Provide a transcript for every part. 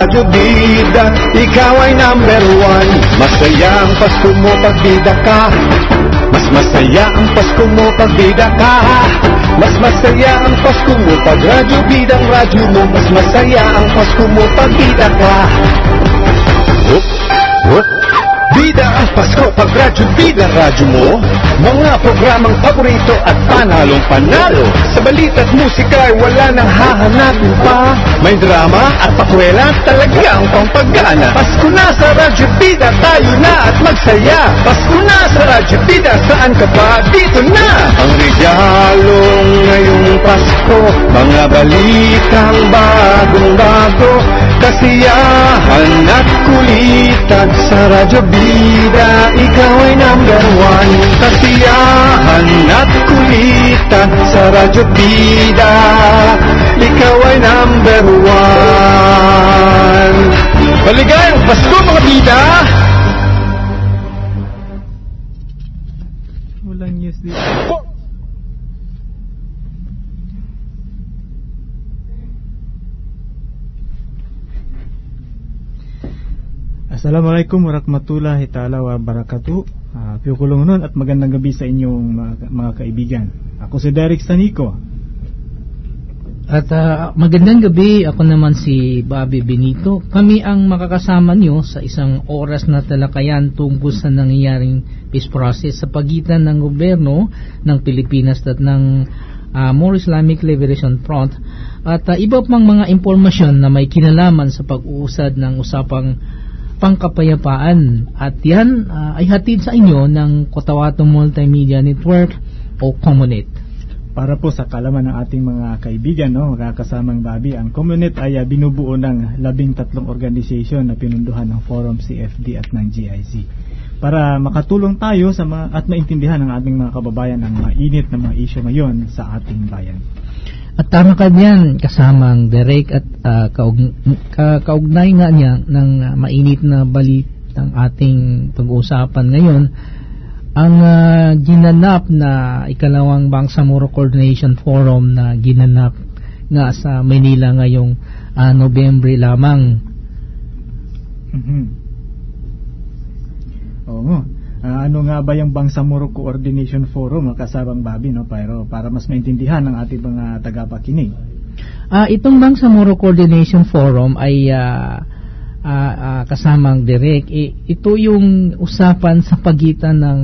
Radyo Bida, ikaw ay number one. Masaya ang Pasko mo pag bida ka. Mas masaya ang Pasko mo pag bida ka. Mas masaya ang Pasko mo pag Radyo Bida ang radyo mo. Mas masaya ang Pasko mo pag bida ka. Bida ang Pasko pag Radyo Bida radyo mo. Mga programang paborito at panalong panalo. Sa balita at musika ay wala nang hahanapin pa. May drama at pakwela, talagang pampagana. Pasko na sa Radyo Bida, tayo na at magsaya. Pasko na sa Radyo Bida, saan ka pa? Dito na! Ang regalo ngayong Pasko, mga balitang bagong-bago, kasiyahan at kulitan sa Radyo Bida, ikaw ay number one. Kasiyahan at kulitan sa Radyo Bida, ikaw ay number one. Maligayang Pasko mga bida! Walang news dito. Assalamualaikum warahmatullahi ta'ala wabarakatuh. Piyukulong nun at magandang gabi sa inyong mga kaibigan. Ako si Derek Sanico. At magandang gabi, ako naman si Bobby Benito. Kami ang makakasama nyo sa isang oras na talakayan tungkol sa nangyayaring peace process sa pagitan ng gobyerno ng Pilipinas at ng More Islamic Liberation Front at iba pang mga impormasyon na may kinalaman sa pag-uusad ng usapang pangkapayapaan, at yan ay hatid sa inyo ng Cotabato Multimedia Network o Comunet. Para po sa kalaman ng ating mga kaibigan, makakasamang Bobby, ang Comunet ay binubuo ng 13 organisasyon na pinunduhan ng Forum CFD at ng GIZ para makatulong tayo sa at maintindihan ng ating mga kababayan ang mainit na mga isyu ngayon sa ating bayan. At tama ka diyan, kasamang Derek, at kaugnay nga niya ng mainit na balitang ating pag-uusapan ngayon, ang ginanap na ikalawang Bangsamoro Coordination Forum na ginanap nga sa Manila ngayong Nobyembre lamang. Oo. Ano nga ba yung Bangsamoro Coordination Forum, kasabang Bobby, pero para mas maintindihan ng ating mga tagapakinig? Itong Bangsamoro Coordination Forum ay kasamang Direk, ito yung usapan sa pagitan ng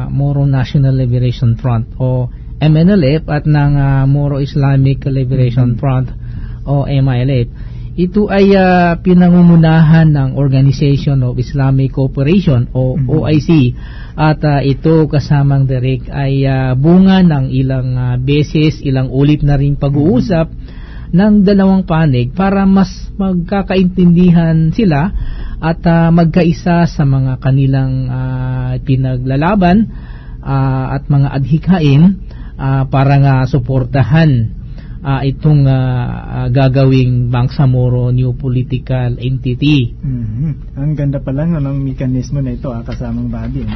Moro National Liberation Front o MNLF at ng Moro Islamic Liberation Front o MILF. Ito ay pinangungunahan ng Organization of Islamic Cooperation o OIC, at ito kasamang Direk ay bunga ng ilang beses, ilang ulit na rin pag-uusap ng dalawang panig para mas magkakaintindihan sila at magkaisa sa mga kanilang pinaglalaban at mga adhikain para nga suportahan itong gagawing Bangsamoro New Political Entity. Ang ganda pa lang ng mekanismo na ito, kasamang Bobby.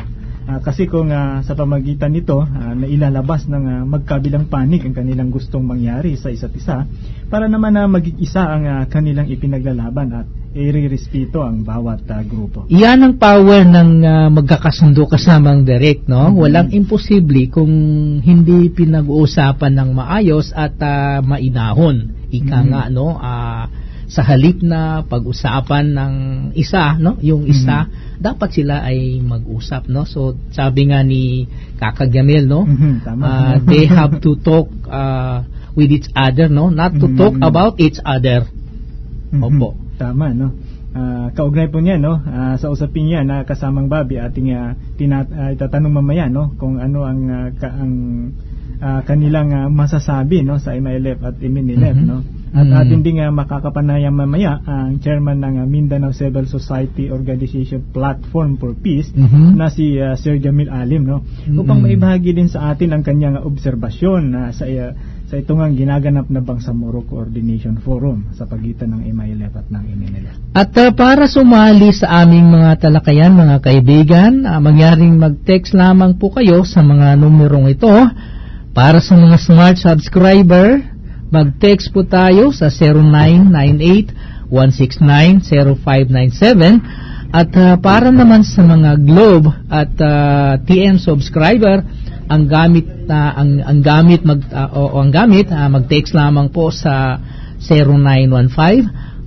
Kasi kung sa pamagitan nito na ilalabas ng magkabilang panig ang kanilang gustong mangyari sa isa't isa, para naman maging isa ang kanilang ipinaglalaban at i-respeto ang bawat grupo. Iyan ang power ng magkakasundo, kasamang Direk, Walang imposible kung hindi pinag-uusapan ng maayos at mainahon. Nga, sa halip na pag-usapan ng isa, yung isa, dapat sila ay mag-usap, So sabi nga ni Kaka Gamel, they have to talk with each other, not to talk about each other. Opo. Tama, kaugnay po niya, sa usapin niya na kasamang Bobby, ating itatanong mamaya, kung ano ang kanilang masasabi, sa MILF at MNLF, At atin din makakapanayam mamaya ang chairman ng Mindanao Civil Society Organization Platform for Peace, na si Sir Jamil Alim, upang maibahagi din sa atin ang kanyang obserbasyon sa itong ang ginaganap na Bangsamoro Coordination Forum sa pagitan ng MILF at ng MNLF. At para sumali sa aming mga talakayan, mga kaibigan, mangyaring mag-text lamang po kayo sa mga numerong ito. Para sa mga smart subscriber, mag-text po tayo sa 169-0597. At para naman sa mga Globe at TM subscriber, ang gamit mag-text lamang po sa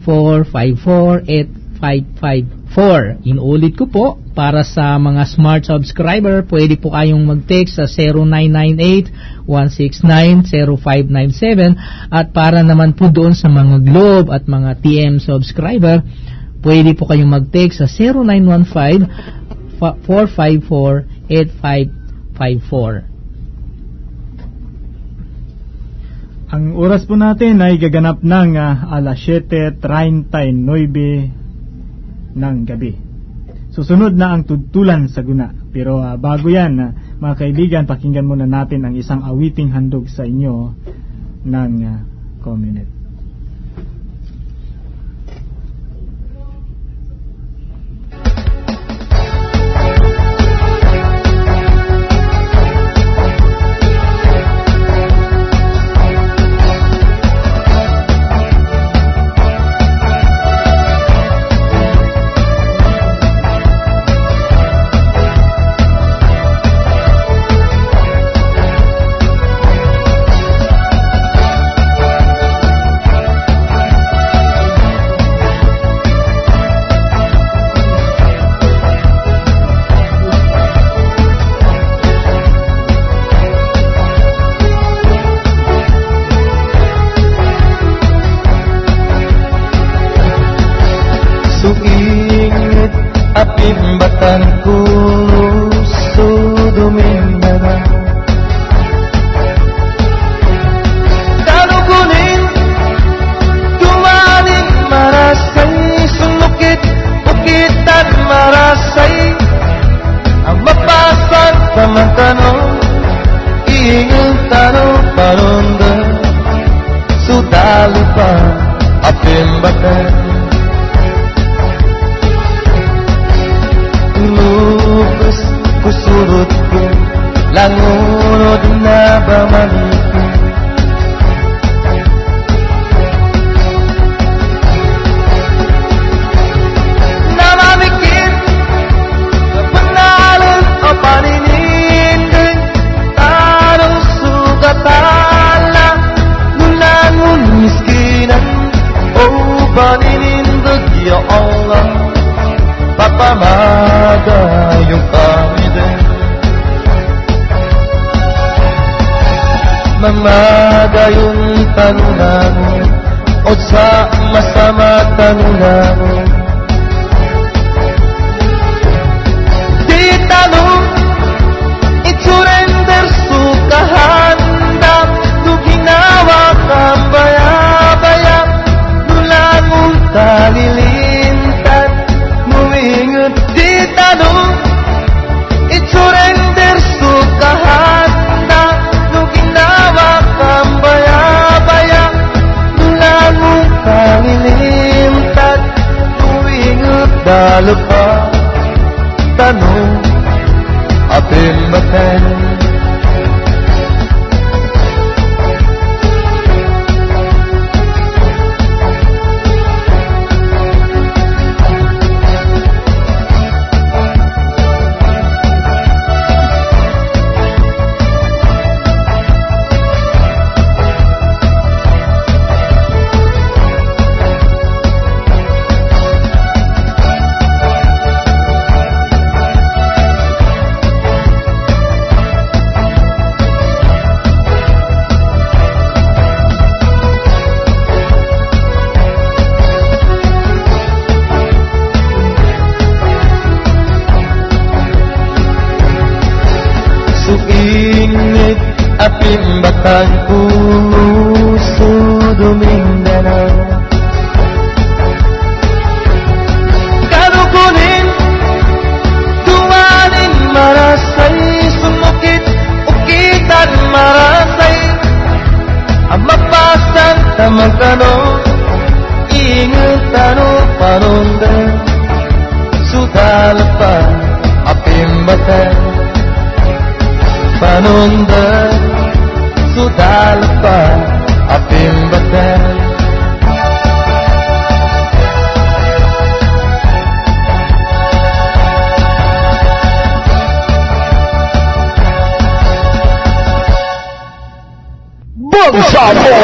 0915-454-8554. Inulit ko po, para sa mga smart subscriber, pwede po kayong mag-text sa 0998-169-0597. At para naman po doon sa mga Globe at mga TM subscriber, pwede po kayong mag-text sa 0915-454-8554. Ang oras po natin ay gaganap ng alas 7:39 ng gabi. Susunod na ang Tudtulan sa Guna. Pero bago yan, mga kaibigan, pakinggan muna natin ang isang awiting handog sa inyo ng Community. Pimbatan ko so dumindaga Danugunin Dumaning marasay Sunukit Bukitan marasay Ang mapasan Tamantanong Iingin tanong Paronda Sudali pa Apimbatan Lubos kusurot ko Langunod na ba malipin Namamikit Panalan o paninindin Tarong sugatala Nulangon miskinan O paninindog ya Allah Papamaga yung kami din Mamaga yung tanunan O sa masama tanunan Di tanong I-surrender sukahanda Nung ginawa kang baya-baya Nulangon talilintan Muingat di tanong I-surrender sukahanda Nung ginawa kang baya-baya Nulangon talilintan Muingat dalo pa Tanong Apimbatan Suingit apimbatan puso Mindanao Kanukunin Dumanin marasay Sumukit ukitan marasay Ang mapasan tamang tanong Ingat tanong panundan Sudala pa apimbatan Panundan Sudala pa apimbatan mo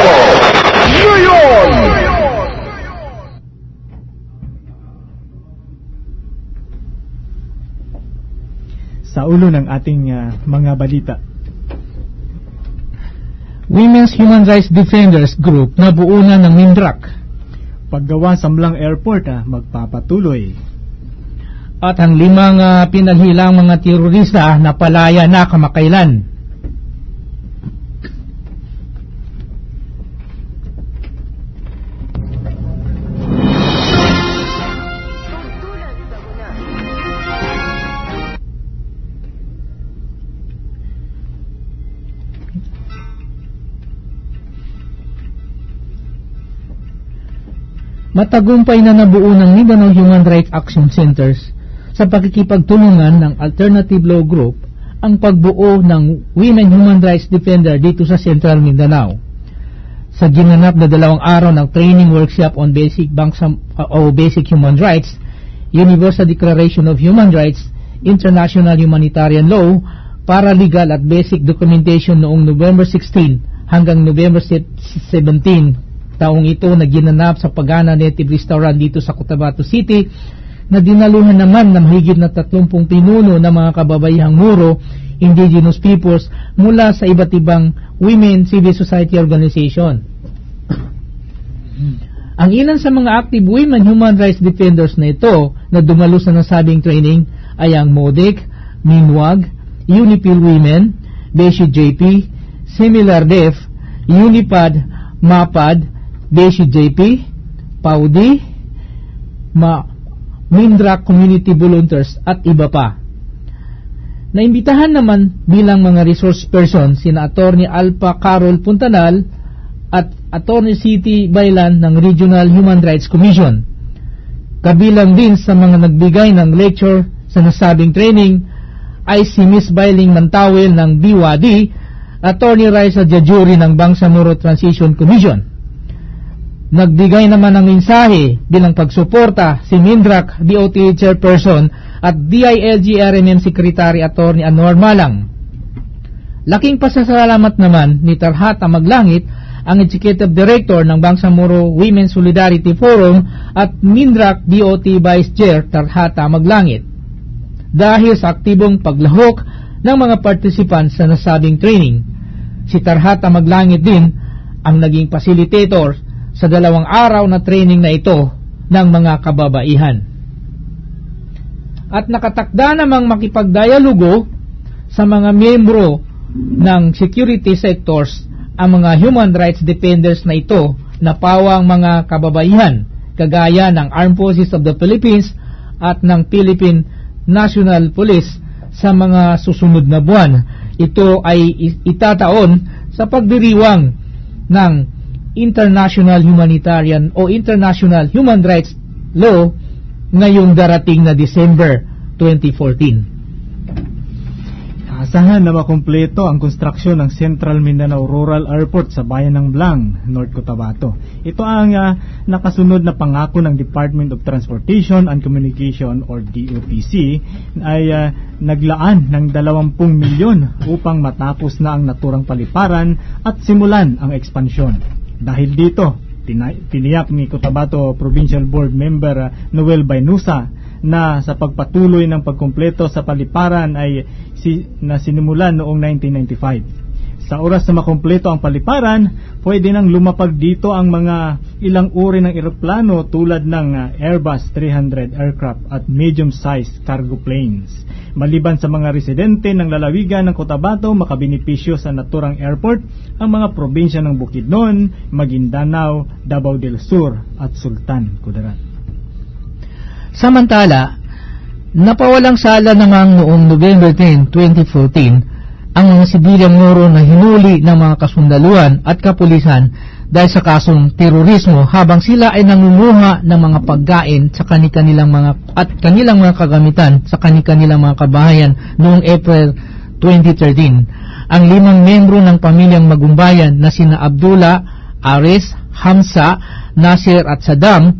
ngayon! Sa ulo ng ating mga balita. Women's Human Rights Defenders Group na buo na ng MINDRAC. Paggawa sa Mlang Airport magpapatuloy. At ang 5 pinaghilang mga terorista na palaya na kamakailan. Matagumpay na nabuo ng Mindanao Human Rights Action Centers sa pakikipagtulungan ng Alternative Law Group ang pagbuo ng Women Human Rights Defender dito sa Central Mindanao. Sa ginanap na 2 araw ng training workshop on basic human rights, Universal Declaration of Human Rights, International Humanitarian Law, Paralegal at Basic Documentation noong November 16 hanggang November 17 taong ito na ginanap sa Pagana Native Restaurant dito sa Cotabato City, na dinaluhan naman ng mahigit na 30 pinuno ng mga kababayang Moro, indigenous peoples mula sa iba't ibang women civil society organization. Ang ilan sa mga active women human rights defenders na ito na dumalo sa nasabing training ay ang MODIC, MINWAG, UNIPIL Women, BESI JP, Similar Def, UNIPAD, MAPAD, BESI JP, PAUDI, MINDRAC Community Volunteers at iba pa. Naimbitahan naman bilang mga resource person sina Attorney Alpha Carol Puntanal at Attorney City Bailan ng Regional Human Rights Commission. Kabilang din sa mga nagbigay ng lecture sa nasabing training ay si Miss Bailing Mantawel ng BWAD, Attorney Raisa Jajuri ng Bangsamoro Transition Commission. Nagbigay naman ng mensahe bilang pagsuporta si MINDRAC DOT Chairperson at DILG-RMM Secretary Attorney Anwar Malang. Laking pasasalamat naman ni Tarhata Maglangit, ang Executive Director ng Bangsamoro Women Solidarity Forum at MINDRAC DOT Vice Chair Tarhata Maglangit dahil sa aktibong paglahok ng mga participants sa nasabing training. Si Tarhata Maglangit din ang naging facilitator sa 2 araw na training na ito ng mga kababaihan. At nakatakda namang makipagdialogo sa mga miyembro ng security sectors ang mga human rights defenders na ito na pawang mga kababaihan kagaya ng Armed Forces of the Philippines at ng Philippine National Police sa mga susunod na buwan. Ito ay itataon sa pagdiriwang ng International Humanitarian o International Human Rights Law ngayong darating na December 2014. Asahan na makumpleto ang konstruksyon ng Central Mindanao Rural Airport sa bayan ng Blang, North Cotabato. Ito ang nakasunod na pangako ng Department of Transportation and Communication or DOTC ay naglaan ng 20 milyon upang matapos na ang naturang paliparan at simulan ang ekspansyon. Dahil dito, tiniyak ni Cotabato Provincial Board Member Noel Baynusa na sa pagpatuloy ng pagkumpleto sa paliparan ay sinimulan noong 1995. Sa oras na makumpleto ang paliparan, pwede nang lumapag dito ang mga ilang uri ng eroplano tulad ng Airbus 300 aircraft at medium-sized cargo planes. Maliban sa mga residente ng lalawigan ng Cotabato, makabenepisyo sa naturang airport ang mga probinsya ng Bukidnon, Maguindanao, Davao del Sur at Sultan Kudarat. Samantala, napawalang sala namang noong November 10, 2014 ang mga sibilyang Moro na hinuli ng mga kasundaluhan at kapulisan dahil sa kasong terorismo habang sila ay nangunguha ng mga pagkain sa kanilang mga kagamitan sa kanilang mga kabahayan noong April 2013. Ang 5 membro ng pamilyang Magumbayan na sina Abdullah, Aris, Hamza, Nasir at Saddam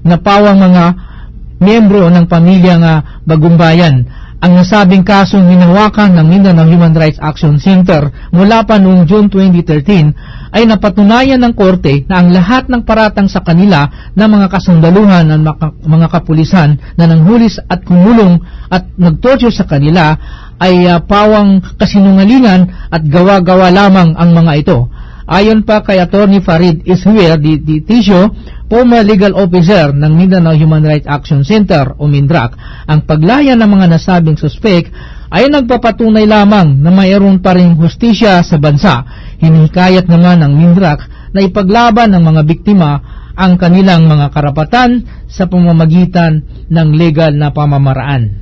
na pawang mga miyembro ng pamilyang Bagumbayan Ang nasabing kasong hinawakan ng Mindanao Human Rights Action Center mula pa noong June 2013 ay napatunayan ng korte na ang lahat ng paratang sa kanila ng mga kasundaluhan ng mga kapulisan na nanghulis at kumulong at nagtorture sa kanila ay pawang kasinungalingan at gawa-gawa lamang ang mga ito. Ayon pa kay Attorney Farid Ishuer di Tisio, former legal officer ng Mindanao Human Rights Action Center o MINDRAC, ang paglaya ng mga nasabing suspek ay nagpapatunay lamang na mayroon pa ring hustisya sa bansa. Hinihikayat naman ng MINDRAC na ipaglaban ng mga biktima ang kanilang mga karapatan sa pamamagitan ng legal na pamamaraan.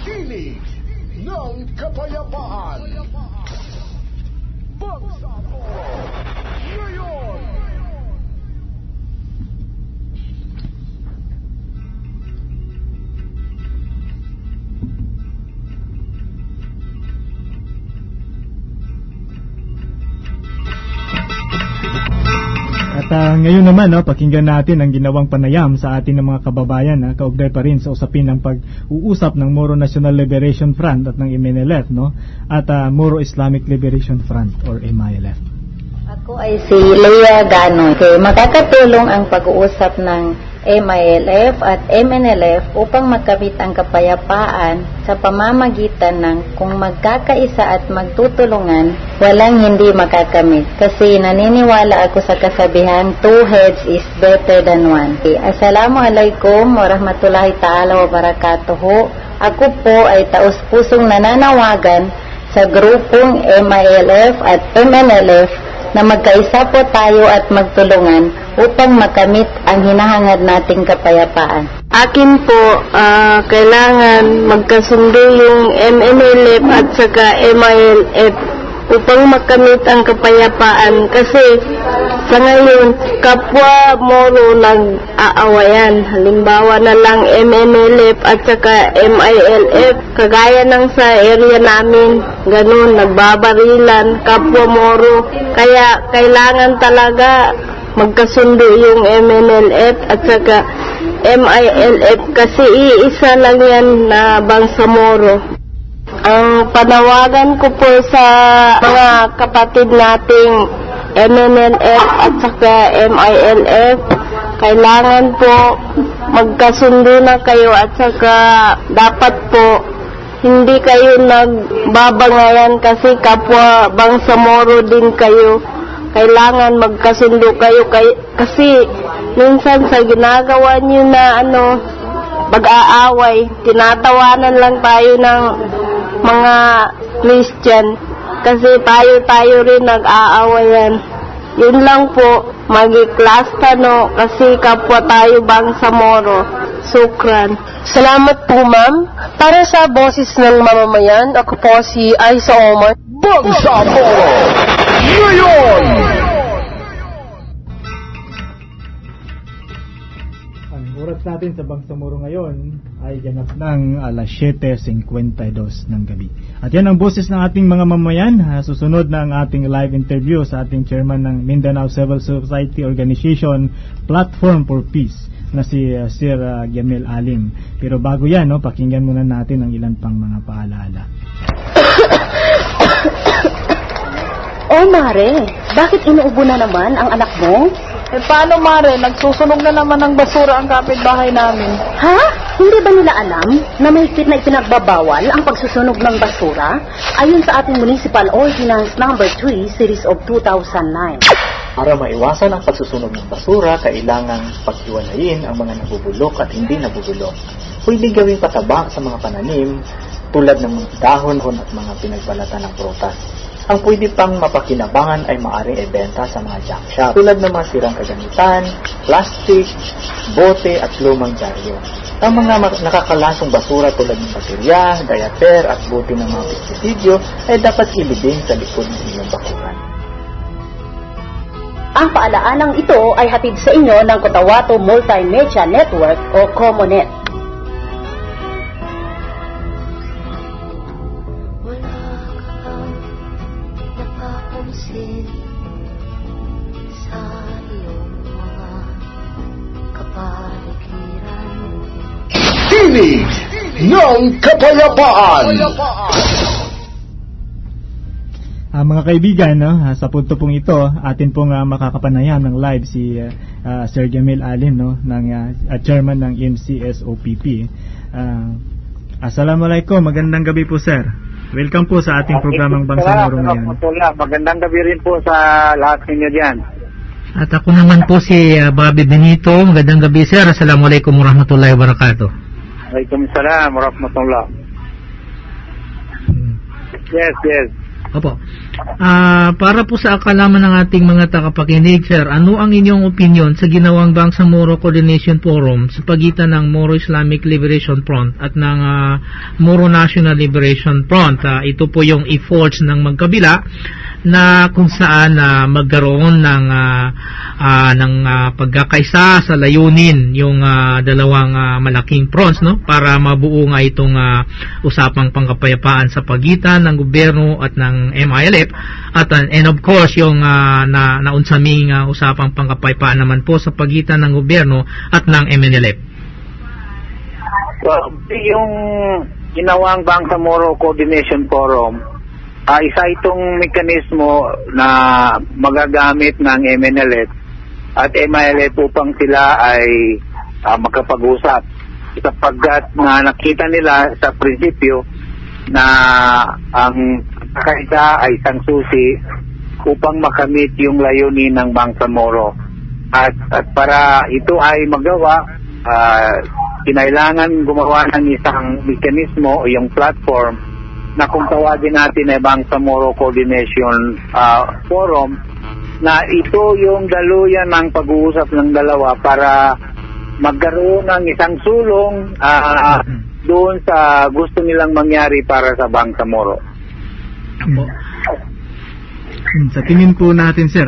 Tinig ng Kapayapaan. Bangsamoro ngayon. At ngayon naman, pakinggan natin ang ginawang panayam sa atin ng mga kababayan, kaugnay pa rin sa usapin ng pag-uusap ng Moro National Liberation Front at ng MNLF, at Moro Islamic Liberation Front or MILF. Ako ay si Leia Ganoy. Makakatulong ang pag-uusap ng MILF at MNLF upang makamit ang kapayapaan sa pamamagitan ng kung magkakaisa at magtutulungan, walang hindi makakamit. Kasi naniniwala ako sa kasabihan, 2 heads is better than 1. Assalamualaikum warahmatullahi ta'ala wabarakatuhu. Ako po ay taus-pusong nananawagan sa grupong MILF at MNLF na magkaisa po tayo at magtulungan upang makamit ang hinahangad nating kapayapaan. Akin po, kailangan magkasundo yung MNLF at saka MILF upang makamit ang kapayapaan kasi sa ngayon, kapwa Moro nag-aawayan. Halimbawa na lang MNLF at saka MILF. Kagaya ng sa area namin, ganun, nagbabarilan, kapwa Moro. Kaya kailangan talaga magkasundo yung MNLF at saka MILF kasi iisa lang yan na Bangsamoro. Ang panawagan ko po sa mga kapatid nating MNLF at saka MILF, kailangan po magkasundo na kayo at saka dapat po hindi kayo nagbabangayan kasi kapwa Bangsamoro din kayo. Kailangan magkasundo kayo kasi minsan sa ginagawa niyo na pag-aaway, tinatawanan lang tayo ng mga Christian kasi tayo rin nag-aawayan. Yun lang po, mag-i-class kasi kapwa tayo Bangsamoro. Sukran. Salamat po, ma'am. Para sa boses ng mamamayan, ako po si Aisa Omar. Bangsamoro ngayon. Ang oras natin sa Bangsamoro ngayon ay ganap ng alas 7:52 ng gabi. At yan ang boses ng ating mga mamayan. Susunod na ang ating live interview sa ating chairman ng Mindanao Civil Society Organization Platform for Peace na si Sir Giamel Alim. Pero bago yan, pakinggan muna natin ang ilan pang mga paalaala. Oh, Mare, bakit inuubo na naman ang anak mo? Paano, Mare? Nagsusunog na naman ng basura ang kapitbahay namin. Ha? Hindi ba nila alam na mahigpit na ipinagbabawal ang pagsusunog ng basura ayon sa ating Municipal Ordinance No. 3, Series of 2009? Para maiwasan ang pagsusunog ng basura, kailangang paghiwalayin ang mga nabubulok at hindi nabubulok. Pwede gawing pataba sa mga pananim tulad ng mga dahon at mga pinagbalatan ng prutas. Ang pwede pang mapakinabangan ay maaaring ibenta sa mga junk shop tulad ng mga sirang kagamitan, plastic, bote at lumang dyaryo. Ang mga nakakalasong basura tulad ng baterya, diaper at bote ng mga pestisidyo ay dapat ilibing sa likod ng inyong bakuran. Ang paalaalang ito ay hatid sa inyo ng Cotabato Multimedia Network o COMONET. Sa iyong mga kapaligiran. Tinig ng Kapayapaan. Mga kaibigan, no, sa punto pong ito, atin pong makakapanayam ng live si Sir Jamil Allen, no, ng chairman ng MCSOPP. Assalamualaikum, magandang gabi po, sir. Welcome po sa ating programang Bangsamoro ngayon. Magandang gabi rin po sa lahat ninyo dyan. At ako naman po si Bobby Benito. Magandang gabi, sir. Assalamualaikum warahmatullahi wabarakatuh. Waalaikumsalam warahmatullahi. Yes. Opo. Para po sa akalaman ng ating mga tagapakinig, sir, ano ang inyong opinion sa ginawang Bangsamoro Coordination Forum sa pagitan ng Moro Islamic Liberation Front at ng Moro National Liberation Front? Ito po yung efforts ng magkabila na kung saan magkaroon ng pagkakaisa sa layunin yung dalawang malaking fronts, no, para mabuo nga itong usapang pangkapayapaan sa pagitan ng gobyerno at ng MILF at and of course yung naunsaming usapang pangkapayapaan naman po sa pagitan ng gobyerno at ng MNLF. Well, yung ginawang Bangsamoro Coordination Forum, isa itong mekanismo na magagamit ng MNLF at MILF upang sila ay magkapag-usap, sapagkat na nakita nila sa prinsipyo na ang kaisa ay isang susi upang makamit yung layunin ng Bangsamoro. At para ito ay magawa, kinailangan gumawa ng isang mekanismo o yung platform na kung tawagin natin ay Bangsamoro Coordination Forum, na ito yung daluyan ng pag-uusap ng dalawa para magkaroon ng isang sulong doon sa gusto nilang mangyari para sa Bangsamoro. Sa tingin po natin, sir,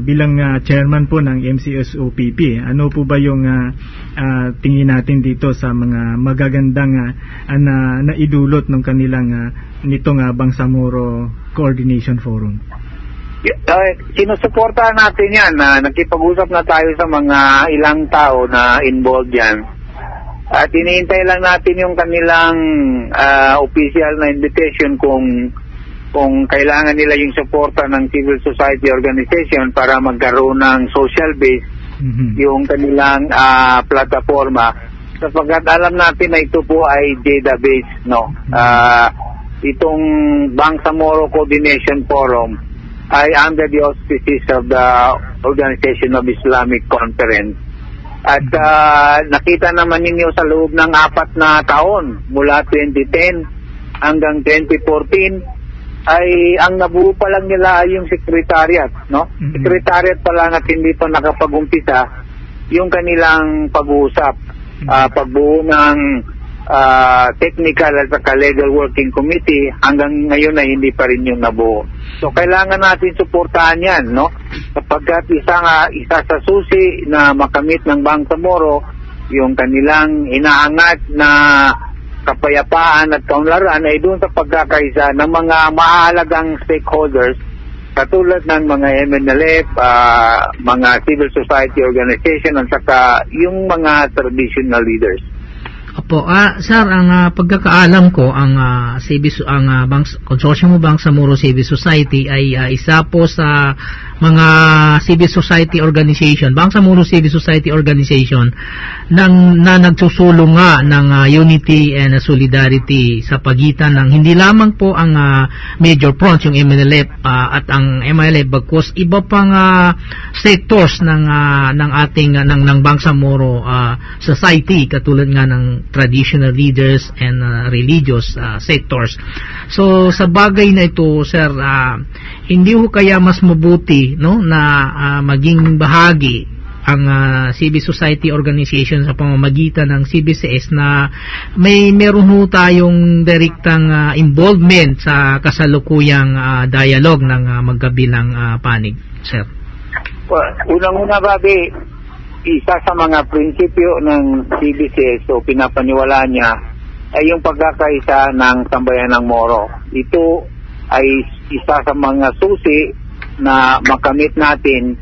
bilang chairman po ng MCSOPP, ano po ba yung tingin natin dito sa mga magagandang na idulot ng kanilang nitong Bangsamoro Coordination Forum? Sinusuportahan natin yan. Nakipag-usap na tayo sa mga ilang tao na involved yan. At iniintay lang natin yung kanilang official na invitation kung kailangan nila yung suporta ng civil society organization para magkaroon ng social base yung kanilang plataforma, sapagkat alam natin na ito po ay database, no. Itong Bangsamoro Coordination Forum ay under the auspices of the Organization of Islamic Conference. At nakita naman ninyo sa loob ng 4 na taon mula 2010 hanggang 2014 ay ang nabuo pa lang nila ay yung secretariat, no? Secretariat pa lang at hindi pa nakapag-umpisa yung kanilang pag-uusap, pagbuo ng technical at saka legal working committee. Hanggang ngayon ay hindi pa rin yung nabuo. So kailangan natin suportahan yan, no? Sapagkat isa sa susi na makamit ng Bangsamoro yung kanilang inaangat na kapayapaan at kaunlaran ay doon sa pagkakaisa ng mga mahalagang stakeholders katulad ng mga MNLF, mga civil society organization at saka yung mga traditional leaders. Opo, sir, ang pagkakaalam ko, ang Consortium of Bangsamoro Civil Society ay isa po sa mga civil society organization, Bangsamoro Civil Society Organization na nagsusulong nga ng unity and solidarity sa pagitan ng hindi lamang po ang major fronts, yung MNLF at ang MILF, bagkus iba pang sectors ng ating ng Bangsamoro society, katulad nga ng traditional leaders and religious sectors. So sa bagay na ito, sir, hindi ho kaya mas mabuti, no, na maging bahagi ang civil society organization sa pamamagitan ng CBCS na meron ho tayong direktang involvement sa kasalukuyang dialogue ng magkabilang panig, sir? Well, unang-una, Bobby, isa sa mga prinsipyo ng CBCS o pinapaniwalaan niya ay yung pagkakaisa ng sambayan ng Moro. Ito ay isa sa mga susi na makamit natin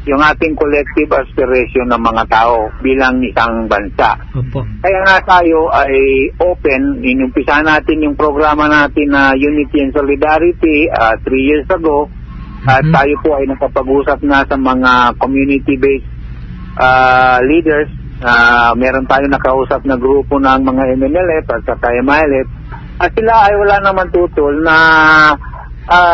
yung ating collective aspiration ng mga tao bilang isang bansa. Opo. Kaya nga tayo ay open, inumpisa natin yung programa natin na Unity and Solidarity 3 years ago, at tayo po ay nakapag-usap na sa mga community-based leaders. Meron tayo nakausap na grupo ng mga MNLF at saka MILF, at sila ay wala naman tutol na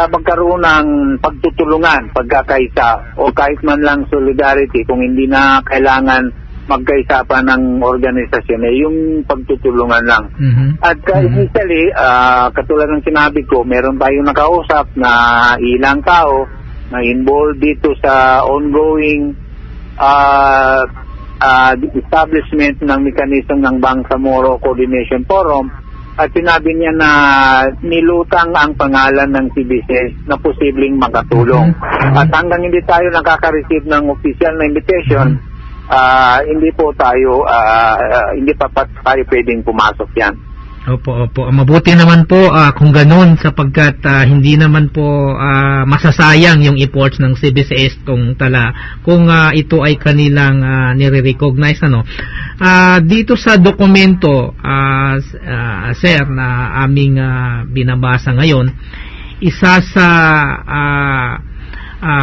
magkaroon ng pagtutulungan, pagkakaisa, o kahit man lang solidarity kung hindi na kailangan magkaisa pa ng organisasyon, yung pagtutulungan lang. At initially, katulad ng sinabi ko, meron tayong nakausap na ilang tao na involved dito sa ongoing establishment ng mekanismo ng Bangsamoro Coordination Forum, at sinabi niya na nilutang ang pangalan ng CBC na posibleng makatulong. At hanggang hindi tayo nakaka-receive ng official na invitation, hindi pa tayo pwedeng pumasok yan. Opo. Mabuti naman po kung ganun, sapagkat hindi naman po masasayang yung efforts ng CBCS kung ito ay kanilang nire-recognize, ano. Dito sa dokumento, sir, na aming binabasa ngayon, isa sa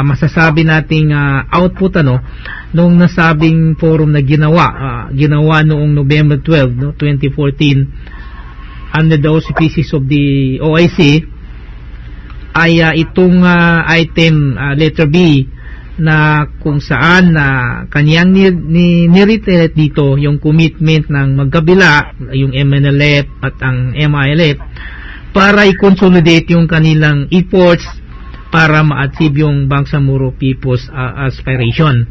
masasabi nating output, ano, nung nasabing forum na ginawa noong November 12, 2014, under the auspices of the OIC, ay itong item letter B, na kung saan kanyang nireiterate dito yung commitment ng magkabila, yung MNLF at ang MILF, para i-consolidate yung kanilang efforts para ma-achieve yung Bangsamoro People's aspiration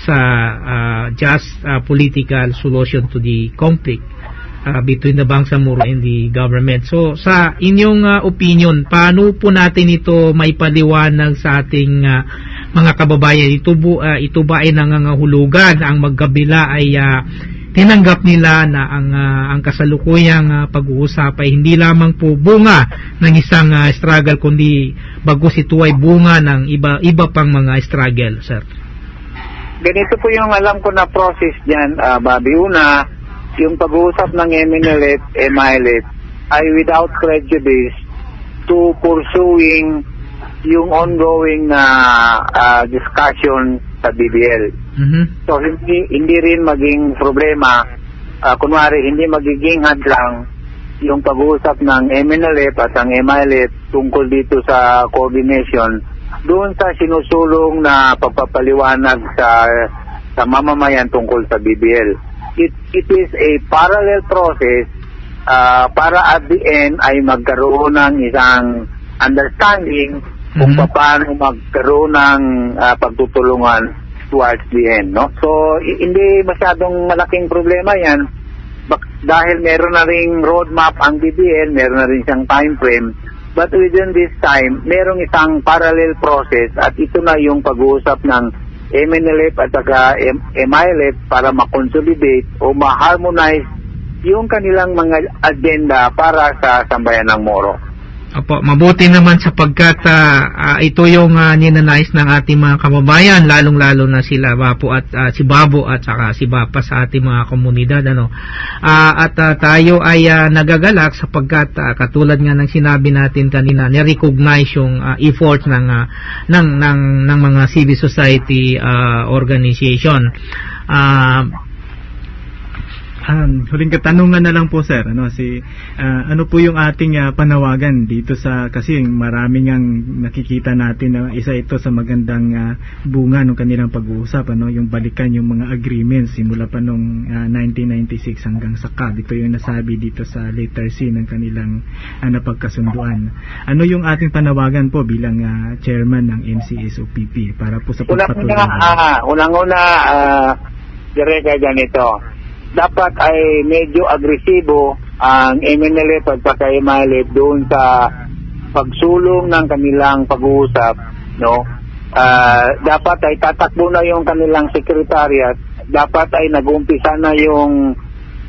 sa just political solution to the conflict between the Bangsamoro and the government. So, sa inyong opinion, paano po natin ito maipaliwanag sa ating mga kababayan? Ito ba ay nangangahulugan ang magkabila ay tinanggap nila na ang kasalukuyang pag-uusap ay hindi lamang po bunga ng isang struggle, kundi bagkus ito ay bunga ng iba pang mga struggle, sir? Ganito po yung alam ko na process dyan, Bobby. Una, yung pag-uusap ng MNLF, MILF ay without prejudice to pursuing yung ongoing discussion sa BBL. So hindi rin maging problema, kunwari hindi magiging hadlang yung pag-uusap ng MNLF at ang MILF tungkol dito sa coordination doon sa sinusulong na pagpapaliwanag sa mamamayan tungkol sa BBL. It is a parallel process para at the end ay magkaroon ng isang understanding kung paano magkaroon ng pagtutulungan towards the end, no? So hindi masyadong malaking problema yan dahil meron na ring roadmap ang BBL, meron na rin siyang time frame, but within this time merong isang parallel process, at ito na yung pag-uusap ng MNLF at saka MILF para ma-consolidate o ma-harmonize yung kanilang mga agenda para sa sambayan ng Moro. Opo, mabuti naman sapagkat ito yung ninanais ng ating mga kababayan, lalong-lalo na sila Bapo at si Babo at saka si Bapa sa ating mga komunidad, ano. At tayo ay nagagalak sapagkat katulad nga ng sinabi natin kanina, ni-recognize yung efforts ng mga civil society organization. Huling katanungan na lang po, sir, ano po yung ating panawagan dito kasi maraming ang nakikita natin na isa ito sa magandang bunga ng kanilang pag-uusap, yung balikan yung mga agreements simula pa nung 1996 hanggang sa CAB. Ito yung nasabi dito sa letter C ng kanilang napagkasunduan. Ano yung ating panawagan po bilang chairman ng MCSOPP para po sa pagpatuloy? Unang-una, direka ganito. Dapat ay medyo agresibo ang MNLF at saka MILF doon sa pagsulong ng kanilang pag-uusap, no? Dapat ay tatakbo na yung kanilang secretariat, dapat ay nag-umpisa na yung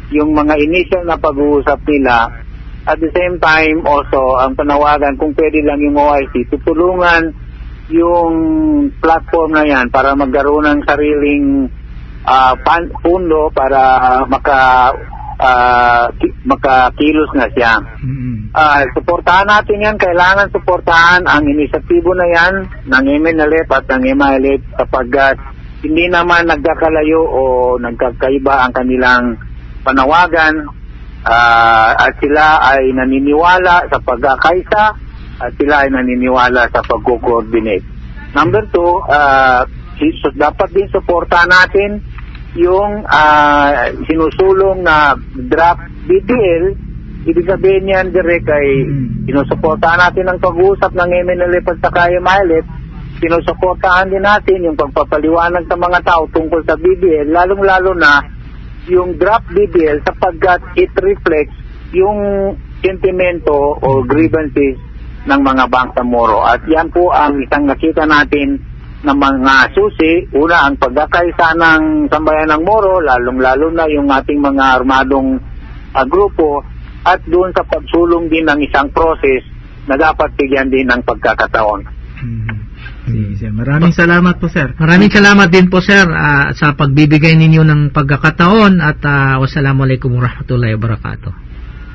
mga initial na pag-uusap nila. At the same time also, ang panawagan kung pwede lang yung OIC tutulungan yung platform na yan para magkaroon ng sariling pundo para makakilos na siya. Suportahan natin yan. Kailangan suportahan ang inisyatibo na yan ng MNLF at ng MILF sapagkat hindi naman nagkakalayo o nagkakaiba ang kanilang panawagan at sila ay naniniwala sa pagkakaisa at sila ay naniniwala sa pag-coordinate. Number 2, dapat din suportahan natin yung sinusulong na draft BPL. Ibig sabihin niyan direct ay sinusuportahan natin ang pag-uusap ng MNLF at saka MILF. Sinusuportahan din natin yung pagpapaliwanag sa mga tao tungkol sa BBL, lalong-lalo na yung draft BBL sapagkat it reflects yung sentimento o grievances ng mga Bangsamoro. At yan po ang isang nakita natin ng mga susi. Una, ang pagkakaisa ng sambayan ng Moro, lalong-lalo na yung ating mga armadong grupo, at doon sa pagsulong din ng isang process na dapat bigyan din ng pagkakataon. Sir. Maraming salamat po, sir. Maraming salamat din po, sir, sa pagbibigay ninyo ng pagkakataon at wassalamualaikum warahmatullahi wabarakatuh.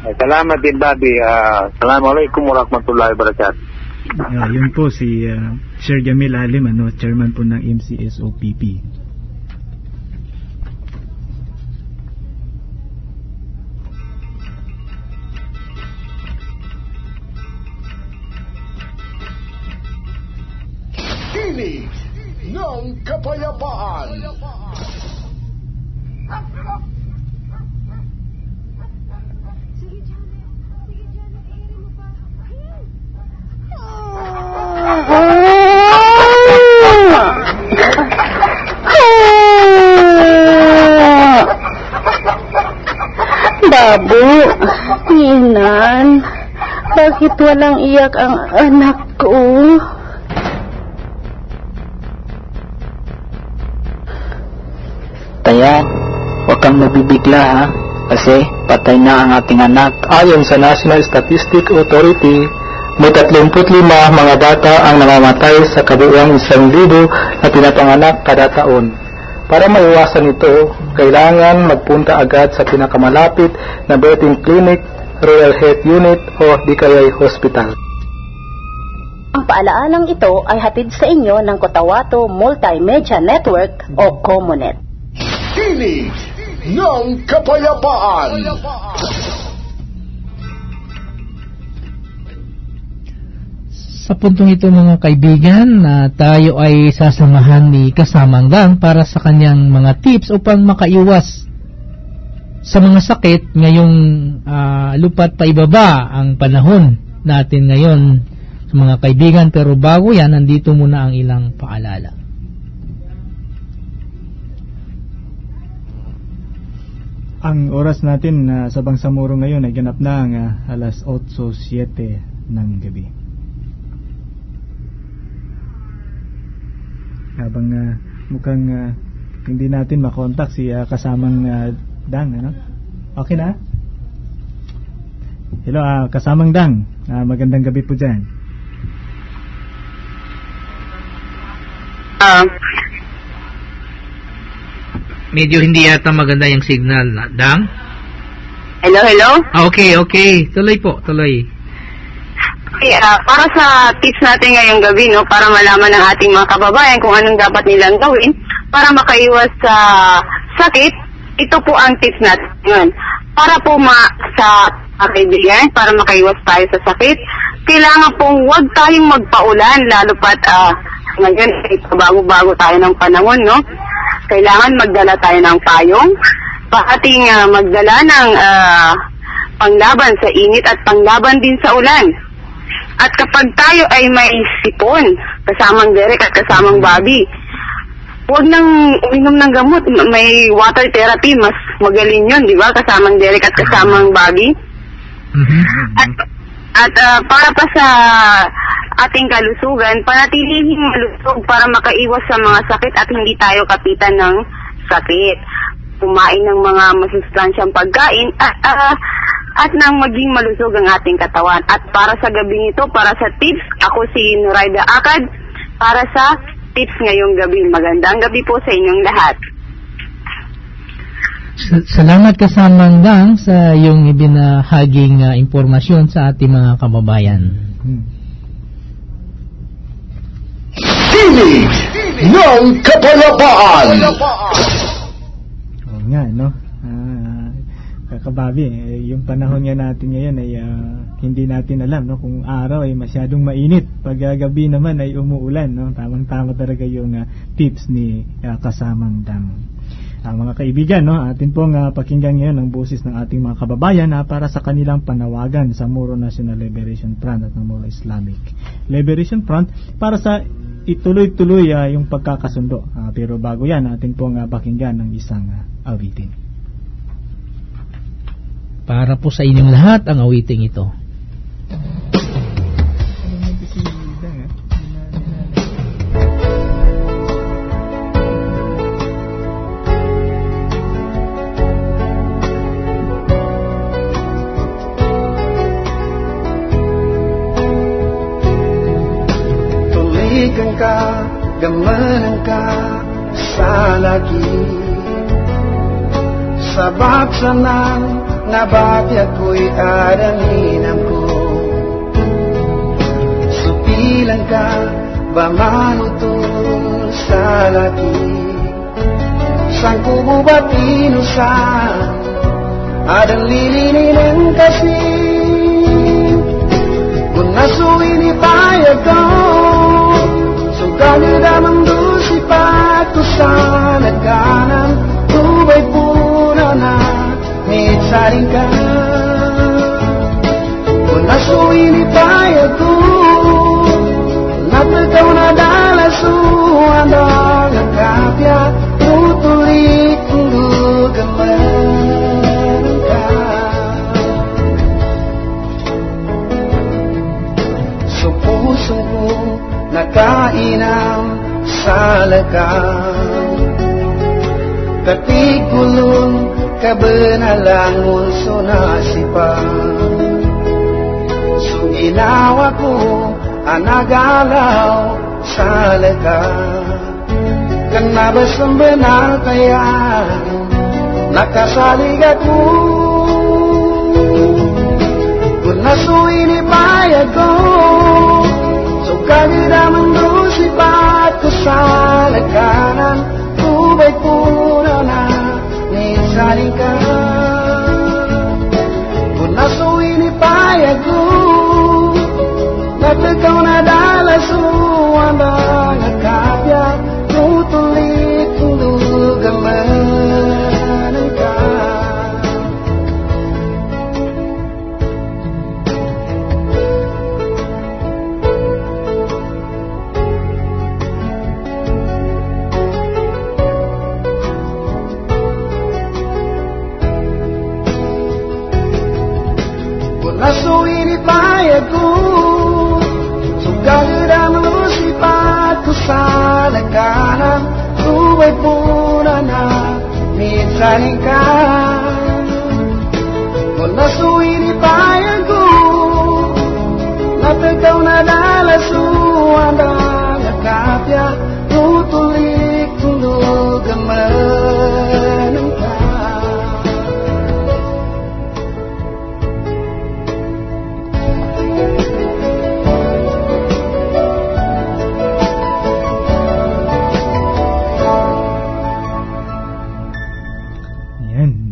Salamat din, Bobby. Assalamualaikum warahmatullahi wabarakatuh. Yun po si Sir Jamil Alim, chairman po ng MCSOPP. Tinig ng Kapayapaan. Babu, Inan, bakit walang iyak ang anak ko? Kaya, huwag kang mabibigla ha, kasi patay na ang ating anak. Ayon sa National Statistics Authority, may 35 mga bata ang namamatay sa kabuuang 1,000 na pinapanganak kada taon. Para maiwasan ito, kailangan magpunta agad sa pinakamalapit na birthing clinic, Royal Health Unit o di kaya'y hospital. Ang paalaalang ito ay hatid sa inyo ng Cotabato Multimedia Network o COMUNET. Tinig ng Kapayapaan. Sa puntong ito, mga kaibigan, tayo ay sasamahan ni Kasamang Dang para sa kanyang mga tips upang makaiwas sa mga sakit ngayong lupat pa ibaba ang panahon natin ngayon sa mga kaibigan. Pero bago yan, nandito muna ang ilang paalala. Ang oras natin sa Bangsamoro ngayon ay ganap na ang alas 8:07 ng gabi. Habang mukhang hindi natin makontak si Kasamang Dang, ano? Okay na? Hello, Kasamang Dang. Magandang gabi po dyan. Medyo hindi yata maganda yung signal, Dang. Hello? Okay. Tuloy po, tuloy. Okay, para sa tips natin ngayong gabi, no, para malaman ng ating mga kababayan kung anong dapat nilang gawin para makaiwas sa sakit, ito po ang tips natin ngayon. Para po sa kaibigan, para makaiwas tayo sa sakit, kailangan pong huwag tayong magpaulan, lalo pat ngayon, bago-bago tayo ng panahon, no? Kailangan magdala tayo ng payong, paating magdala ng panglaban sa init at panglaban din sa ulan. At kapag tayo ay may sipon, kasamang Derek at kasamang Bobby, huwag nang uminom ng gamot. May water therapy, mas magaling yun, di ba? Kasamang Derek at kasamang Bobby. At para pa sa ating kalusugan, panatilihing malusog para makaiwas sa mga sakit at hindi tayo kapitan ng sakit. Kumain ng mga masustansyang pagkain at nang maging malusog ang ating katawan. At para sa gabing ito, para sa tips, ako si Nuraida Akad, para sa tips ngayong gabi. Magandang gabi po sa inyong lahat. Salamat kasamang Dang sa iyong ibinahaging impormasyon sa ating mga kababayan. Tinig ng Kapayapaan! Oo nga, no? Kakababi, yung panahon nga natin ngayon ay hindi natin alam, no? Kung araw ay masyadong mainit, pag gabi naman ay umuulan, no? Tamang-tama talaga yung tips ni kasamang Dang. Mga kaibigan, no, atin pong pakinggan ngayon ang boses ng ating mga kababayan para sa kanilang panawagan sa Moro National Liberation Front at ng Moro Islamic Liberation Front para sa ituloy-tuloy yung pagkakasundo. Pero bago yan, atin pong pakinggan ng isang awitin. Para po sa inyong lahat ang awiting ito. Tulikan ka, gamanan ka sa lagi. Sabab sanang nabati ako'y aranginan ko. Supilan ka, ba manutol sa lagi. Sang kubo ba pinusan, adang lilinin kasi. Kung nasuin ipayag ko, sungkanya damang dusi pa ko sa nagkanan. Tubay puna na mitsaring ka. Kung nasuin ipayag ko, natagaw na dalasuan ang agapya. Tutulik ang lugaman ka. So puso ko nakainam sa lagang, katigulong kabenalangon sunasipang. So ginawa ko anagalaw sa lagang, kanabas ang benar kaya nakasalig ako. Kung nasuin ipayag ko, so kagidamang dusipat ko sa lagkanan. Tubay puna na minsaning ka. Kung nasuin ipayag ko, natagaw na dalasuan ang akapya. Tutulik ang lugaman ka. Nasuin ipayag ko, sugagara ng lusipat ko sa lagkanan. Tubay puna na minsaning ka. Kung nasuin ipayag ko, natagaw na dalasuan ang agapya. Tutulik ang lugaman ka.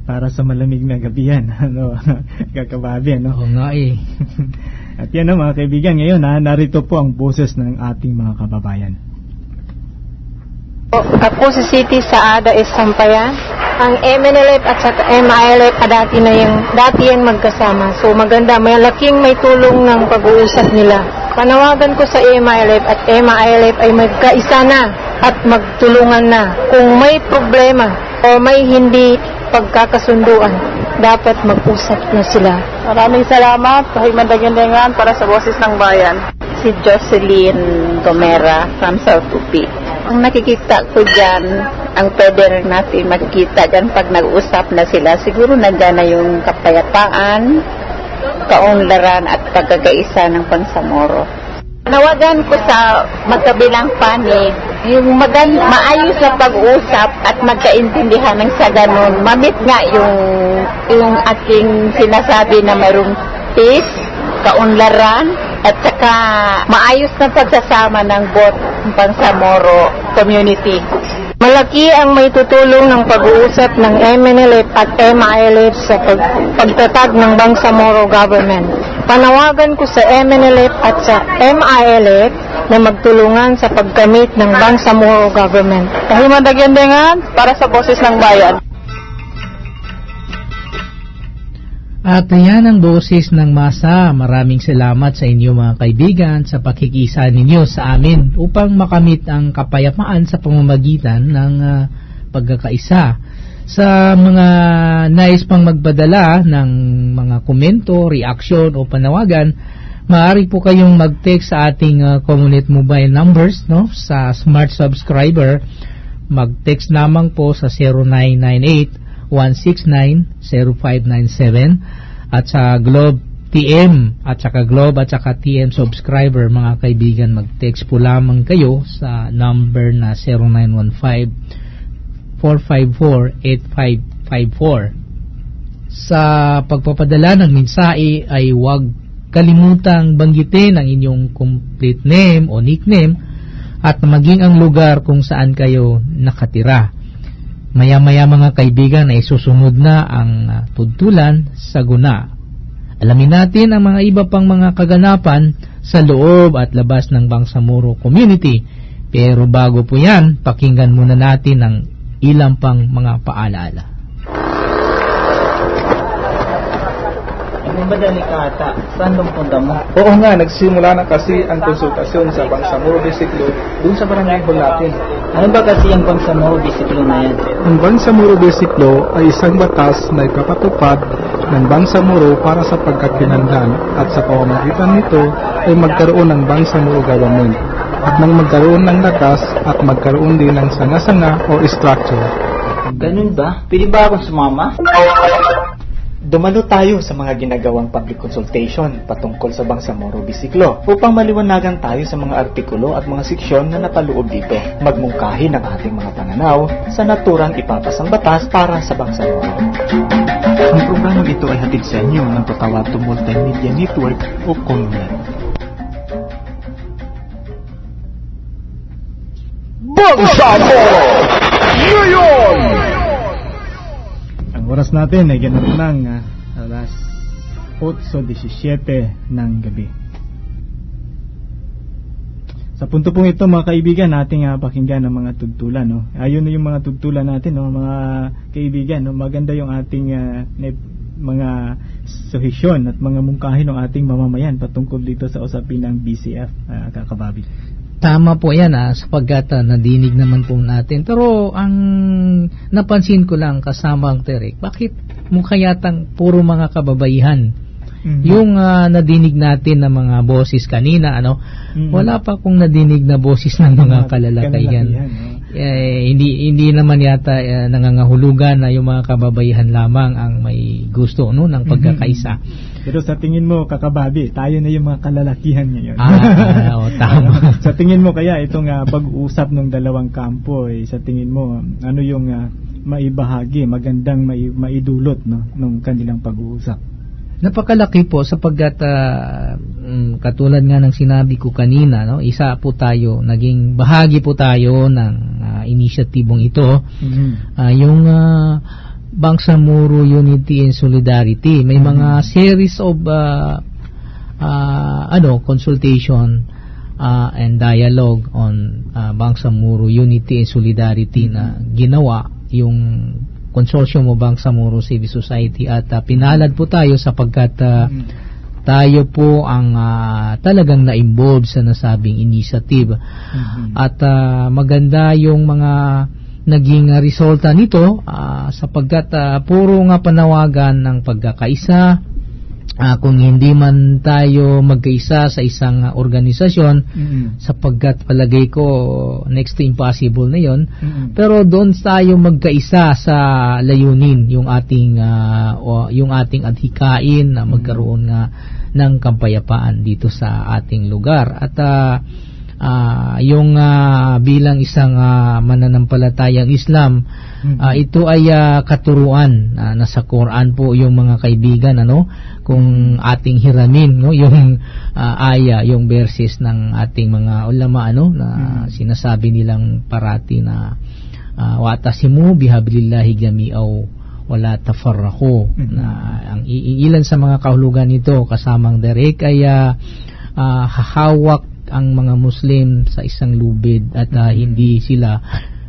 Para sa malamig na gabi yan, ano, kakababi, no? Oo nga eh. At yan, mga kaibigan, ngayon narito po ang boses ng ating mga kababayan. Ako si City Saada Sampayan. Ang MNLF at saka MILF dati yan magkasama. So maganda, may tulong ng pag-uusap nila. Panawagan ko sa MILF at MILF ay magkaisa na at magtulungan na. Kung may problema o may hindi pagkakasunduan, dapat mag-usap na sila. Maraming salamat. Pahimandagan-dangan para sa boses ng bayan. Si Jocelyn Gomera from South Upi. Ang nakikita ko dyan, ang pwede rin natin makikita dyan pag nag-usap na sila, siguro nandyan na yung kapayapaan, kaunlaran at pagkakaisa ng Bangsamoro. Nawagan ko sa magkabilang panig, yung maayos na pag-uusap at magkaintindihan ng sa ganun. Mamit nga yung aking sinasabi na mayroong peace, kaunlaran, at saka maayos na pagsasama ng both Bangsamoro community. Malaki ang may tutulong ng pag-uusap ng MNLF at MILF sa pagtatag ng Bangsamoro government. Panawagan ko sa MNLF at sa MILF na magtulungan sa pagkamit ng Bangsamoro government. Kahimadagyandengan para sa boses ng bayan. At yan ang boses ng masa. Maraming salamat sa inyo mga kaibigan sa pakikisa ninyo sa amin upang makamit ang kapayapaan sa pamamagitan ng pagkakaisa. Sa mga nais pang magpadala ng mga komento, reaksyon o panawagan, maaari po kayong mag-text sa ating Comunet mobile numbers, no? Sa Smart Subscriber, mag-text lamang po sa 0998-169-0597 at sa Globe TM at saka Globe at saka TM subscriber, mga kaibigan, mag-text po lamang kayo sa number na 0915-454-8554. Sa pagpapadala ng mensahe ay huwag kalimutang banggitin ang inyong complete name o nickname at maging ang lugar kung saan kayo nakatira. Maya-maya mga kaibigan ay susunod na ang tudtulan sa guna. Alamin natin ang mga iba pang mga kaganapan sa loob at labas ng Bangsamoro community. Pero bago po yan, pakinggan muna natin ang ilang pang mga paalala. Ano ba delikata? Saan bang punta mo? Oo nga, nagsimula na kasi ang konsultasyon sa Bangsamoro Bisiklo dun sa barangay hall natin. Ano ba kasi ang Bangsamoro Bisiklo na yan? Ang Bangsamoro Bisiklo ay isang batas na ipapatupad ng Bangsamoro para sa pagkakinlangan at sa pamamagitan nito ay magkaroon ng Bangsamoro government at nang magkaroon ng lakas at magkaroon din ng sanga-sanga o structure. Ganun ba? Pwede ba akong sumama? Dumalo tayo sa mga ginagawang public consultation patungkol sa Bangsamoro Bisiklo upang maliwanagan tayo sa mga artikulo at mga seksyon na napaloob dito. Magmungkahi ng ating mga pananaw sa naturang ipapasang batas para sa Bangsamoro. Ang programang ito ay hatid sa inyo ng Cotabato Multimedia Network o COMNET. Bangsamoro ngayon! Ang oras natin ay ganap ng alas 8:17 ng gabi. Sa punto pong ito mga kaibigan, nating pakinggan ang mga tugtulan, no? Ayun na yung mga tugtulan natin, no, mga kaibigan, no? Maganda yung ating mga suhesyon at mga mungkahi ng ating mamamayan patungkol dito sa usapin ng BCF, kakababi. Tama po yan sapagkat nadinig naman po natin. Pero ang napansin ko lang kasama ang Terek, bakit mukha yatang puro mga kababaihan? Yung nadinig natin na mga boses kanina, wala pa akong nadinig na boses ng mga kalalakayan. Hindi naman yata nangangahulugan na yung mga kababaihan lamang ang may gusto ng pagkakaisa. Pero sa tingin mo, kakababi, tayo na yung mga kalalakihan ngayon. Tama. Sa tingin mo kaya itong pag-uusap ng dalawang kampo, sa tingin mo ano yung maibahagi, magandang maidulot ng kanilang pag-uusap? Napakalaki po sapagkat katulad nga ng sinabi ko kanina, isa po tayo, naging bahagi po tayo ng inisyatibong ito. Yung Bangsamoro Unity and Solidarity, may mga series of consultation and dialogue on Bangsamoro Unity and Solidarity na ginawa yung Consortium of Bangsamoro Civil Society at pinalad po tayo sapagkat tayo po ang talagang na-involved sa nasabing initiative. At maganda yung mga naging resulta nito sapagkat puro nga panawagan ng pagkakaisa, kung hindi man tayo magkaisa sa isang organisasyon, sapagkat palagay ko next to impossible na yon, pero doon tayo magkaisa sa layunin, yung ating adhikain na magkaroon nga ng kapayapaan dito sa ating lugar. At yung bilang isang mananampalatayang Islam, ito ay katuruan na sa Quran po, yung mga kaibigan, kung ating hiramin yung aya, yung verses ng ating mga ulama na sinasabi nilang parati na watasimu bihablillahi jami'aw wala tafarraqu, na ang ilan sa mga kahulugan nito kasamang direct ay hahawak ang mga Muslim sa isang lubid at hindi sila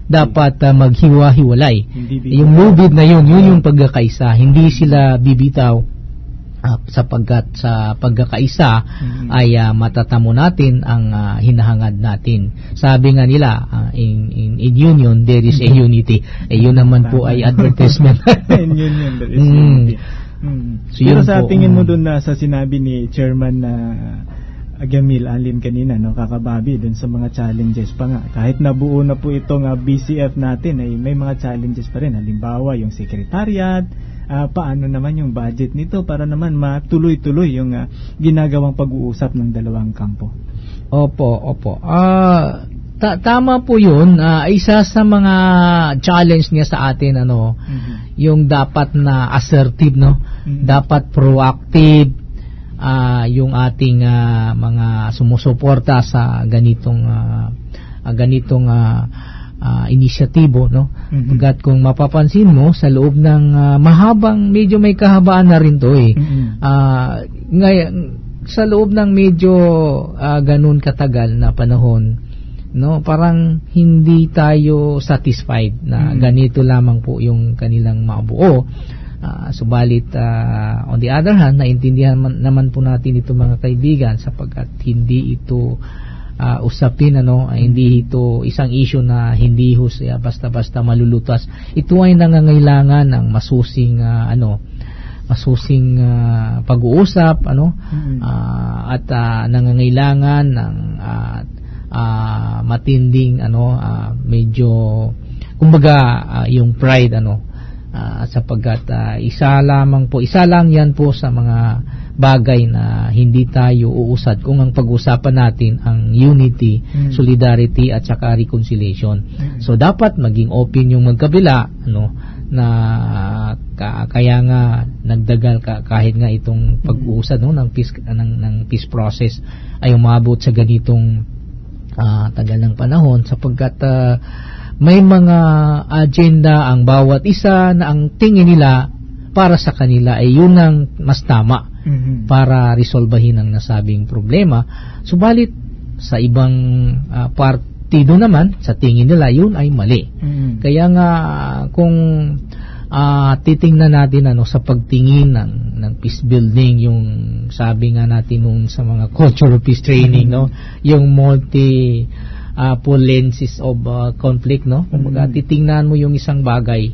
dapat maghiwa-hiwalay. Yung lubid na yun yung pagkakaisa, hindi sila bibitaw, sapagkat sa pagkakaisa ay matatamo natin ang hinahangad natin. Sabi nga nila, in union there is a unity. Yun naman po ay advertisement. In union there is unity. So, pero sa tingin mo dun sa sinabi ni Chairman Gamil Alin kanina, kakababi dun sa mga challenges pa nga, kahit nabuo na po itong BCF natin, ay may mga challenges pa rin. Halimbawa yung secretariat, paano naman yung budget nito para naman matuloy-tuloy yung ginagawang pag-uusap ng dalawang kampo. Opo. Tama po yun. Isa sa mga challenge niya sa atin, yung dapat na assertive, dapat proactive, yung ating mga sumusuporta sa ganitong inisyatibo, Pagkat kung mapapansin mo sa loob ng medyo may kahabaan na rin to sa loob ng medyo ganun katagal na panahon, parang hindi tayo satisfied na ganito lamang po yung kanilang mabuo. Subalit on the other hand, naintindihan naman po natin ito mga kaibigan, sapagkat hindi ito usapin, hindi ito isang issue na hindi basta-basta malulutas. Ito ay nangangailangan ng masusing pag-uusap, at nangangailangan ng matinding medyo kumbaga yung pride, sapagkat isa lang yan po sa mga bagay na hindi tayo uusad kung ang pag-usapan natin ang unity, solidarity at saka reconciliation. So dapat maging open yung magkabila, na kaya nga nagdagal kahit nga itong pag-uusad ng peace process ay umabot sa ganitong tagal ng panahon, sapagkat may mga agenda ang bawat isa na ang tingin nila para sa kanila ay yun ang mas tama para resolbahin ang nasabing problema. Subalit sa ibang partido naman, sa tingin nila yun ay mali. Kaya nga kung titingnan natin sa pagtingin ng peace building, yung sabi nga natin nung sa mga cultural peace training, yung multiple lenses of conflict, kumbaga titingnan mo yung isang bagay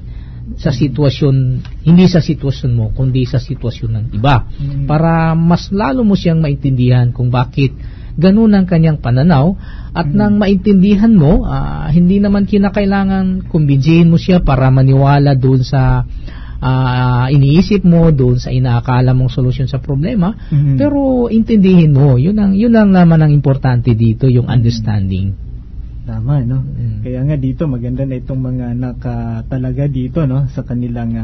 sa sitwasyon, hindi sa sitwasyon mo kundi sa sitwasyon ng iba, para mas lalo mo siyang maintindihan kung bakit ganun ang kanyang pananaw. At nang maintindihan mo, hindi naman kinakailangan kumbinsihin mo siya para maniwala doon sa iniisip mo, doon sa inaakala mong solusyon sa problema, pero intindihin mo. Yun ang naman ang importante dito, yung understanding. Tama, Kaya nga dito maganda na itong mga nakatalaga dito, sa kanilang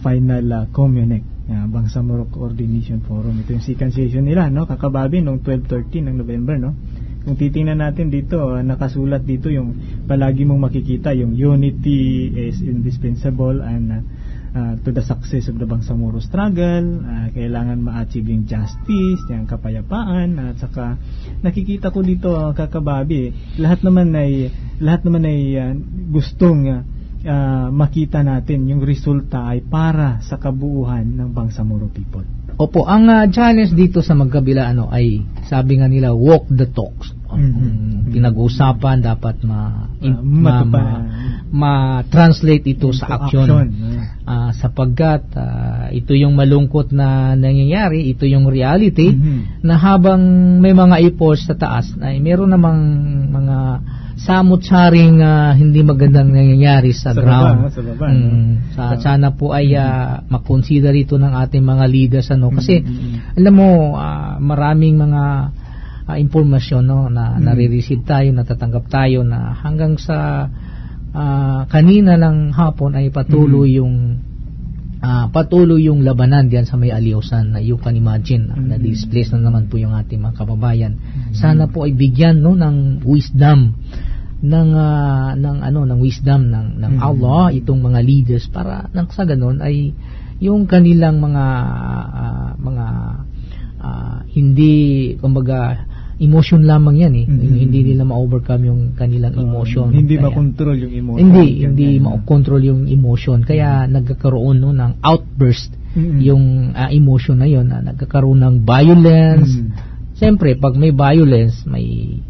final communique, Bangsamoro Coordination Forum. Ito yung second session nila, kakababi noong 12-13 ng November, Kung titingnan natin dito, nakasulat dito yung palagi mong makikita, yung unity is indispensable and to the success of the Bangsamoro struggle. Kailangan ma-achieve yung justice, yung kapayapaan, at saka nakikita ko dito, kakababi, lahat naman ay gustong makita natin yung resulta ay para sa kabuuan ng Bangsamoro people. Opo, ang challenge dito sa magkabila ay sabi nga nila, walk the talks. Pinag-uusapan dapat ma-translate ito sa action. Sapagkat ito yung malungkot na nangyayari, ito yung reality, na habang may mga efforts sa taas, ay meron namang mga samot-saring hindi magandang nangyayari sa ground. Sa baba, Sana po ay makonsider ito ng ating mga leaders, kasi alam mo, maraming mga impormasyon na nare-receive tayo, natatanggap tayo, na hanggang sa kanina lang hapon ay patuloy yung labanan diyan sa may Aliusan, na you can imagine na displaced na naman po yung ating mga kababayan. Sana po ay bigyan ng wisdom ng wisdom ng Allah itong mga leaders, para nang sa ganon ay yung kanilang mga hindi, kumbaga, emotion lamang yan hindi nila ma-overcome yung kanilang emotion. Hindi makontrol yung emotion. Hindi makontrol yung emotion, kaya nagkakaroon ng outburst yung emotion na yun, nagkakaroon ng violence. Siyempre, pag may violence, may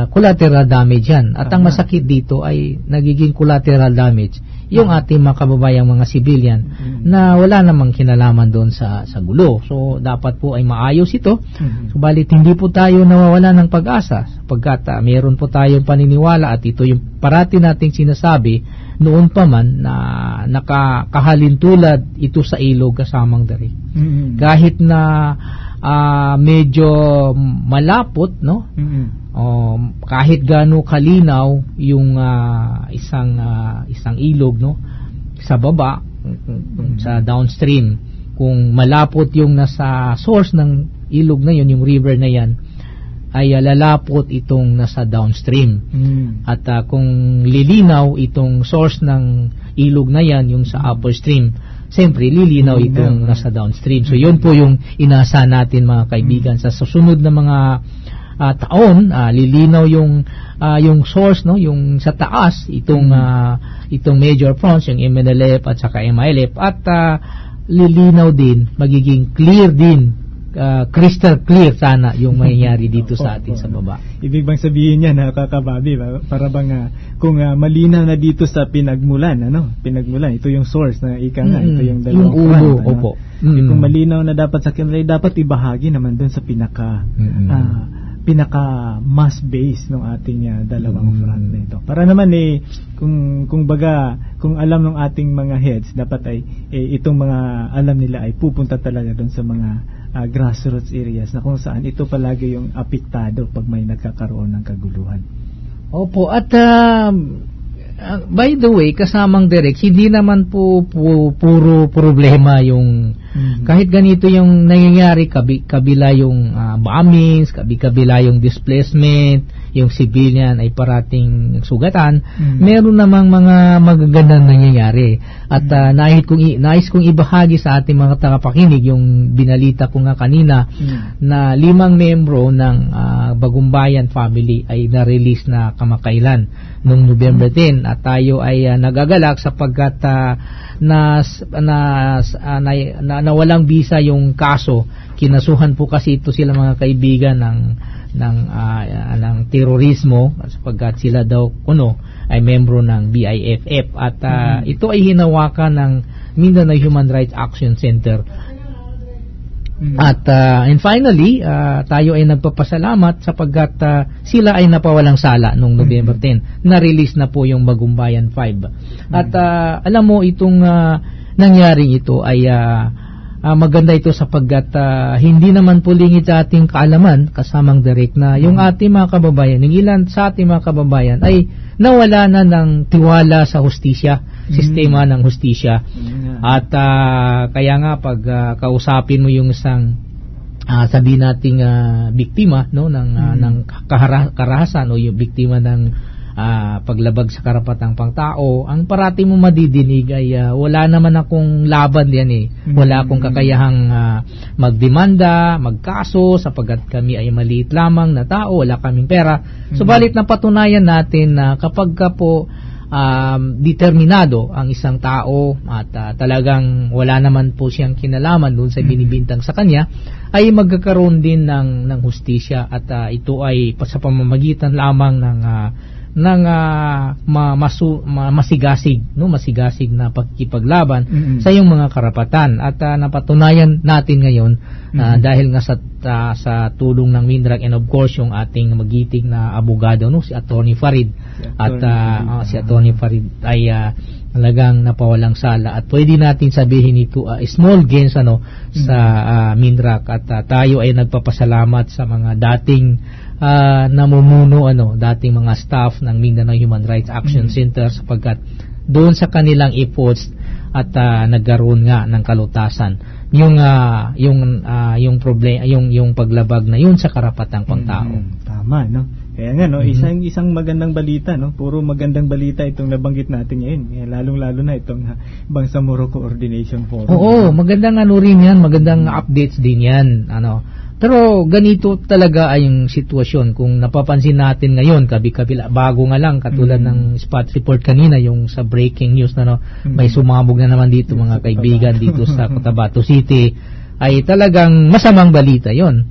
collateral damage yan. At ang masakit dito ay nagiging collateral damage yung ating mga kababayang mga civilian na wala namang kinalaman doon sa gulo. So dapat po ay maayos ito. Subalit hindi po tayo nawawala ng pag-asa, sapagkat mayroon po tayong paniniwala, at ito yung parati nating sinasabi noon pa man, na nakakahalintulad ito sa ilog kasamang diri. Kahit na medyo malapot, no? Kahit gaano kalinaw yung isang ilog, no, sa baba, sa downstream, kung malapot yung nasa source ng ilog na yun, yung river na yan, ay lalapot itong nasa downstream. At kung lilinaw itong source ng ilog na yan, yung sa upper stream, siyempre lilinaw itong nasa downstream. So yun po yung inaasahan natin, mga kaibigan, sa susunod na mga taon, lilinaw yung source, no, yung sa taas, itong major fronts, yung MNLF at saka MILF, at lilinaw din, magiging clear din, crystal clear sana yung mangyayari dito sa atin sa baba. Ibig bang sabihin niya, nakakababi, para bang kung malinaw na dito sa pinagmulan, ito yung source na ito yung dalawang ulo, opo. Kung malinaw na dapat sa camera, dapat ibahagi naman dun sa pinaka mass base ng ating dalawang front na ito. Para naman kung alam ng ating mga heads, dapat ay itong mga alam nila ay pupunta talaga doon sa mga grassroots areas, na kung saan ito palagi yung apektado pag may nagkakaroon ng kaguluhan. Opo, at by the way, kasamang direct, hindi naman po puro problema yung kahit ganito yung nangyayari, kabila yung bombings, kabila yung displacement, yung civilian ay parating sugatan, meron namang mga magagandang nangyayari. At nais kong ibahagi sa ating mga tagapakinig yung binalita ko nga kanina, na 5 membro ng Bagumbayan family ay na-release na kamakailan noong November 10, at tayo ay nagagalak sapagkat nawalang bisa yung kaso. Kinasuhan po kasi ito sila, mga kaibigan, ng terorismo, sapagkat sila daw ay membro ng BIFF, at ito ay hinawakan ng Mindanao Human Rights Action Center. At and finally, tayo ay nagpapasalamat sapagkat sila ay napawalang sala noong November 10. Na-release na po yung Bagumbayan 5. At alam mo, itong nangyaring ito ay maganda ito sapagkat hindi naman po lingid sa ating kaalaman, kasamang direct, na yung ating mga kababayan, yung ilan sa ating mga kababayan ay nawala na ng tiwala sa hustisya, sistema ng hustisya. At kaya nga pag kausapin mo yung isang sabihin nating biktima, no, ng karahasan, o yung biktima ng paglabag sa karapatang pangtao, ang parati mo madidinig ay wala naman akong laban diyan wala akong kakayahang magdemanda, magkaso, sapagkat kami ay maliit lamang na tao, wala kaming pera. Subalit napatunayan natin na kapag ka po determinado ang isang tao, at talagang wala naman po siyang kinalaman doon sa binibintang sa kanya, ay magkakaroon din ng hustisya, at ito ay sa pamamagitan lamang ng ng masigasig na pagkipaglaban sa iyong mga karapatan. At napatunayan natin ngayon dahil nga sa tulong ng MINRAC and of course yung ating magiting na abogado, si Attorney Farid. Si Attorney Farid ay talagang napawalang sala at pwede natin sabihin ito small gains sa MINRAC at tayo ay nagpapasalamat sa mga dating namumuno dating mga staff ng Mindanao Human Rights Action Center sapagkat doon sa kanilang efforts at nagkaroon nga ng kalutasan yung problema yung paglabag na yun sa karapatang pangtao. Tama, no? Kaya nga, isang magandang balita, puro magandang balita itong nabanggit natin ngayon. Lalong-lalo na itong Bangsamoro Coordination Forum. Oo, magandang rin yan, magandang updates din yan. Pero ganito talaga ay yung sitwasyon. Kung napapansin natin ngayon, kabi-kabila, bago nga lang, katulad ng spot report kanina, yung sa breaking news may sumabog na naman dito mga kaibigan dito sa Cotabato City, ay talagang masamang balita yon.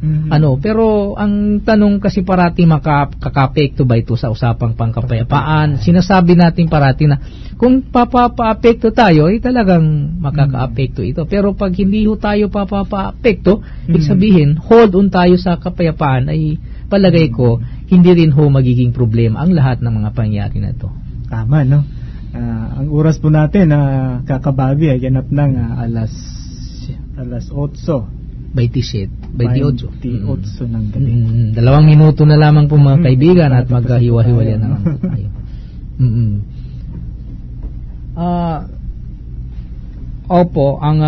Pero ang tanong kasi parati makakapekto ba ito sa usapang pangkapayapaan? Sinasabi natin parati na kung papaapekto tayo ay talagang makakaapekto ito. Pero pag hindi tayo papaapekto, ibig sabihin hold on tayo sa kapayapaan, ay palagay ko hindi rin magiging problema ang lahat ng mga pangyayari na ito. Tama, no? Ang oras po natin kakababi ay ganap ng alas 8. 28 ng gabi. 2 minuto na lamang po mga kaibigan at maghiwa-hiwalay na naman po tayo. Opo, ang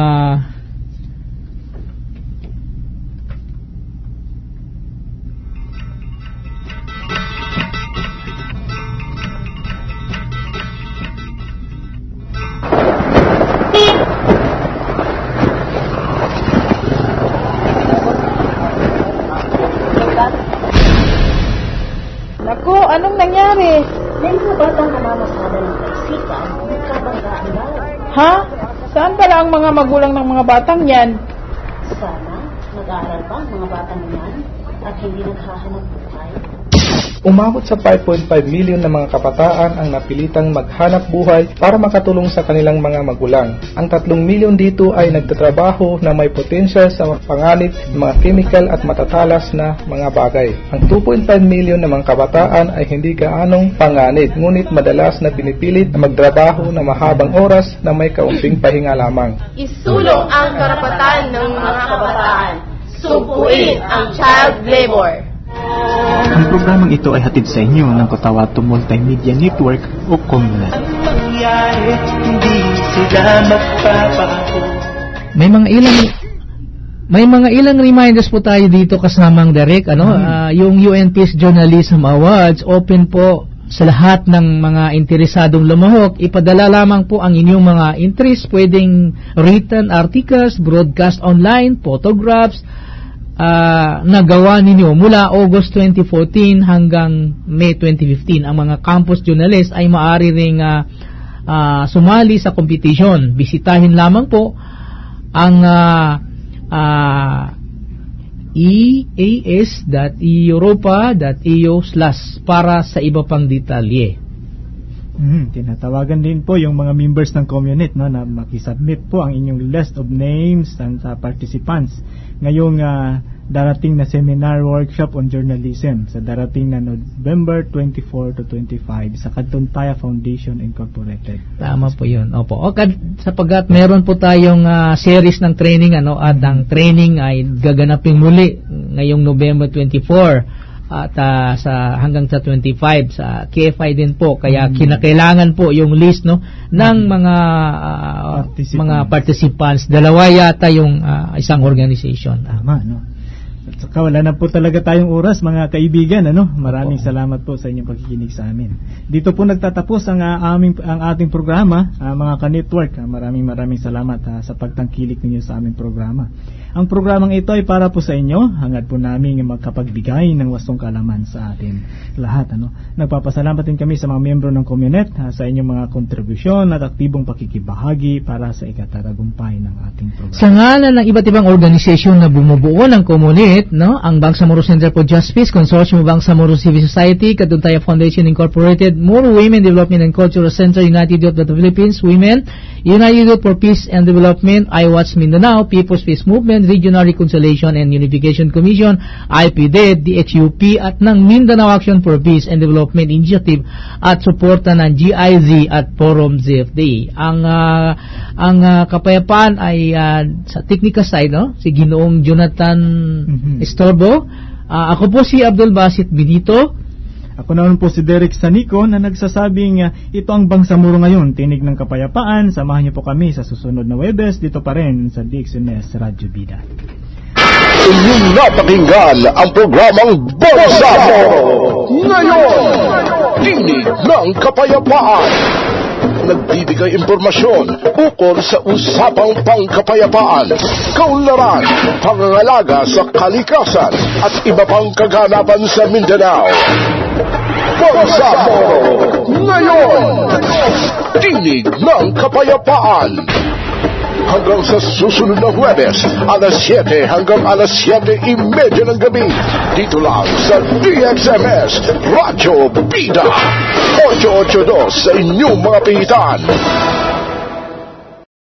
anong nangyari? May mga batang namamasada ng tricycle, nagkabanggaan daw. Ha? Saan pala ang mga magulang ng mga batang yan? Sana, nag-aaral pa ang mga batang yan at hindi naghahanap buhay. Umabot sa 5.5 million na mga kabataan ang napilitang maghanap buhay para makatulong sa kanilang mga magulang. Ang 3 million dito ay nagtatrabaho na may potensya sa panganib ng mga chemical at matatalas na mga bagay. Ang 2.5 million na mga kabataan ay hindi gaanong panganib, ngunit madalas na pinipilit na magtrabaho na mahabang oras na may kaunting pahinga lamang. Isulong ang karapatan ng mga kabataan. Sugpuin ang child labor. Ang programang ito ay hatid sa inyo ng Cotabato Multimedia Network o COMNET. May mga ilang reminders po tayo dito kasamang Derek, yung UN Peace Journalism Awards open po sa lahat ng mga interesadong lumahok. Ipadala lamang po ang inyong mga entries, pwedeng written articles, broadcast online, photographs, nagawa ninyo mula August 2014 hanggang May 2015. Ang mga campus journalists ay maaari ring sumali sa competition. Bisitahin lamang po ang eas.europa.eu/ para sa iba pang detalye. Tinatawagan din po yung mga members ng COMUNET na makisubmit po ang inyong list of names and participants ngayong darating na seminar workshop on journalism sa darating na November 24 to 25 sa Katuntaya Foundation Incorporated. Tama po yun. Opo. Sapagat meron po tayong series ng training at ang training ay gaganapin muli ngayong November 24 at hanggang sa 25 sa KFI din po, kaya kinakailangan po yung list ng mga participants. Dalawa yata yung isang organization. Tama, no? At saka wala na po talaga tayong oras mga kaibigan, Maraming salamat po sa inyong pagkikinig sa amin. Dito po nagtatapos ang ating programa, mga ka-network. Maraming salamat sa pagtangkilik ninyo sa aming programa. Ang programang ito ay para po sa inyo. Hangad po namin magkapagbigay ng wastong kaalaman sa atin lahat. Nagpapasalamat din kami sa mga miyembro ng COMUNET sa inyong mga kontribusyon at aktibong pakikibahagi para sa ikatatagumpay ng ating programa. Sa ngalan ng iba't ibang organisasyon na bumubuo ng COMUNET, Summit, no? Ang Bangsamoro Center for Justice, Consortium of Bangsamoro Civil Society, Kaduntaya Foundation Incorporated, Moro Women Development and Cultural Center, United Youth of the Philippines, Women, United Youth for Peace and Development, iWatch Mindanao, People's Peace Movement, Regional Reconciliation and Unification Commission, IPDED, DXUP, at ng Mindanao Action for Peace and Development Initiative, at suporta ng GIZ at Forum ZFD. Ang kapayapaan ay sa technical side, no? Si Ginoong Jonathan Estorbo. Ako po si Abdul Basit Benito. Ako naman po si Derek Sanico na nagsasabing ito ang Bangsamoro ngayon, tinig ng kapayapaan. Samahan niyo po kami sa susunod na Webes dito pa rin sa DXNS Radyo Bida. Inyong napakinggan ang programang Bangsamoro ngayon, tinig ng kapayapaan. Nagbibigay impormasyon ukol sa usapang pangkapayapaan, kaunlaran, pangangalaga sa kalikasan at iba pang kaganapan sa Mindanao. Bangsamoro ngayon, tinig ng kapayapaan. Hanggang sa susunod na Huwebes, alas 7 hanggang alas 7:30 ng gabi. Dito lang sa DXMS Radyo Bida 882 sa inyong mga pihitan.